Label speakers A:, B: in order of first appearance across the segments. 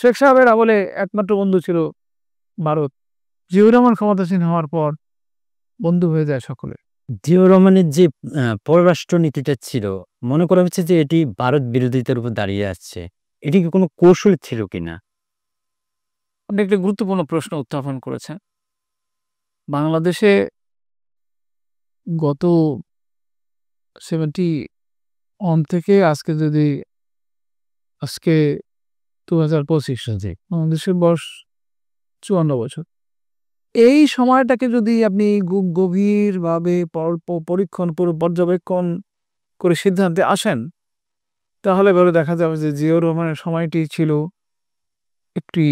A: শেখ সাহেবের আমলে একমাত্র বন্ধু ছিল ভারত। জিয়াউর রহমান ক্ষমতাসীন হওয়ার পর বন্ধু হয়ে যায় সকলে।
B: জিয়াউর রহমানের যে পররাষ্ট্র নীতিটা ছিল, মনে করা হচ্ছে যে এটি ভারত বিরোধিতার উপর দাঁড়িয়ে আসছে। এটি কি কোনো কৌশল ছিল কিনা?
A: আপনি একটা গুরুত্বপূর্ণ প্রশ্ন উত্থাপন করেছেন। বাংলাদেশে গত 71 থেকে আজকে যদি আজকে 2025
B: জি।
A: বাংলাদেশের বয়স 54 বছর। এই সময়টাকে যদি আপনি গভীরভাবে পরীক্ষণ পর্যবেক্ষণ করে সিদ্ধান্তে আসেন, তাহলে পরে দেখা যাবে যে জিয়াউর রহমানের সময়টি ছিল একটি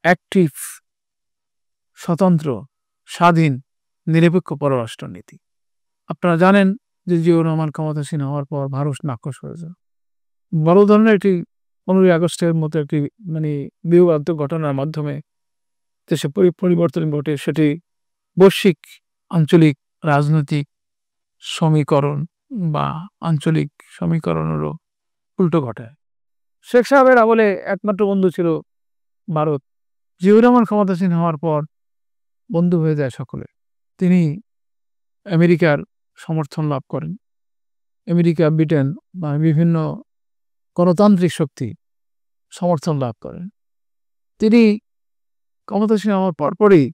A: অ্যাক্টিভ, স্বতন্ত্র, স্বাধীন, নিরপেক্ষ পররাষ্ট্রনীতি। আপনারা জানেন যে জিয়াউর রহমান ক্ষমতাসীন হওয়ার পর ভারত নাকশ হয়ে যায়। বড় ধরনের একটি 15ই আগস্টের মতো একটি বিয়োগান্তক ঘটনার মাধ্যমে দেশে পরিবর্তন ঘটে। সেটি বৈশ্বিক আঞ্চলিক রাজনৈতিক সমীকরণ বা আঞ্চলিক সমীকরণেরও উল্টো ঘটায়। শেখ সাহেবের আমলে একমাত্র বন্ধু ছিল ভারত। জিয়াউর রহমান ক্ষমতাসীন হওয়ার পর বন্ধু হয়ে যায় সকলে। তিনি আমেরিকার সমর্থন লাভ করেন। আমেরিকা, ব্রিটেন বা বিভিন্ন গণতান্ত্রিক শক্তি সমর্থন লাভ করেন। তিনি ক্ষমতাসীন হওয়ার পরপরই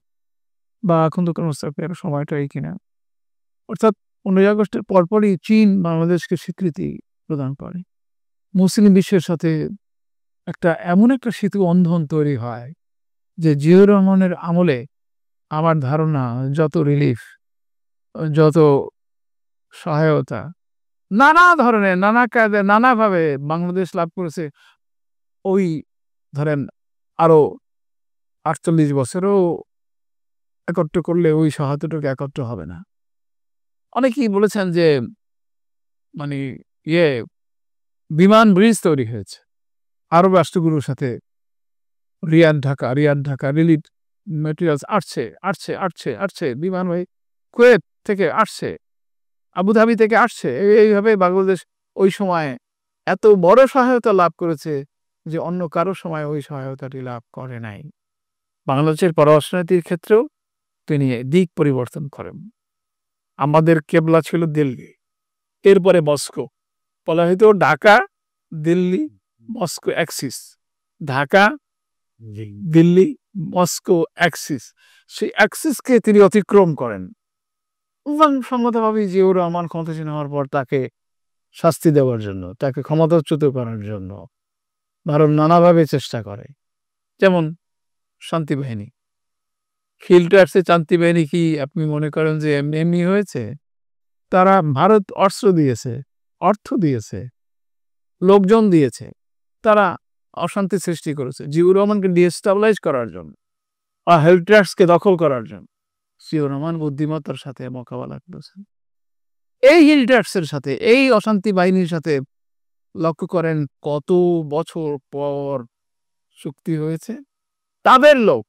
A: বা এখন তো কোনো সময়টাই কিনা, অর্থাৎ 15ই আগস্টের পরপরই চীন বাংলাদেশকে স্বীকৃতি প্রদান করে। মুসলিম বিশ্বের সাথে এমন একটা সেতু বন্ধন তৈরি হয় যে জিয়াউর রহমানের আমলে আমার ধারণা যত রিলিফ, যত সহায়তা, নানা ধরনের নানা কাজে নানাভাবে বাংলাদেশ লাভ করেছে, ওই ধরেন আরো 48 বছরও একত্র করলে ওই সহায়তাটুকু একত্র হবে না। অনেকেই বলেছেন যে বিমান ব্রিজ তৈরি হয়েছে আরব রাষ্ট্রগুলোর সাথে। রিয়াদ ঢাকা রিলিফ ম্যাটেরিয়ালস আসছে বিমান কুয়েত থেকে আসছে, আবুধাবি থেকে আসছে। এইভাবে বাংলাদেশ ওই সময় এত বড় সহায়তা লাভ করেছে যে অন্য কারো সময় ওই সহায়তাটি লাভ করে নাই। বাংলাদেশের পররাষ্ট্রনীতির ক্ষেত্রেও তিনি দিক পরিবর্তন করেন। আমাদের কেবলা ছিল দিল্লি, এরপরে মস্কো। বলা হয়তো Dhaka, Delhi, Moscow Axis. Dhaka, Delhi, Moscow Axis. সেই অ্যাক্সিসকে তিনি অতিক্রম করেন। সম্মতভাবে জিয়াউর রহমান ক্ষমতাসীন হওয়ার পর তাকে শাস্তি দেওয়ার জন্য, তাকে ক্ষমতাচ্যুত করার জন্য ভারত নানাভাবে চেষ্টা করে। যেমন শান্তি বাহিনী, খিলটার্সে শান্তি বাহিনী কি আপনি মনে করেন যে এমনি এমনি হয়েছে? তারা ভারত অস্ত্র দিয়েছে, অর্থ দিয়েছে, লোকজন দিয়েছে। তারা অশান্তি সৃষ্টি করেছে জিয়াউর রহমানকে ডিস্টেবলাইজ করার জন্য, হেলট্রাক্সকে দখল করার জন্য। জিয়াউর রহমান বুদ্ধিমত্তার সাথে মোকাবেলা করেছেন। এই হিলট্রাক্সের সাথে, এই অশান্তি বাহিনীর সাথে লক্ষ্য করেন কত বছর পর চুক্তি হয়েছে। তাদের লোক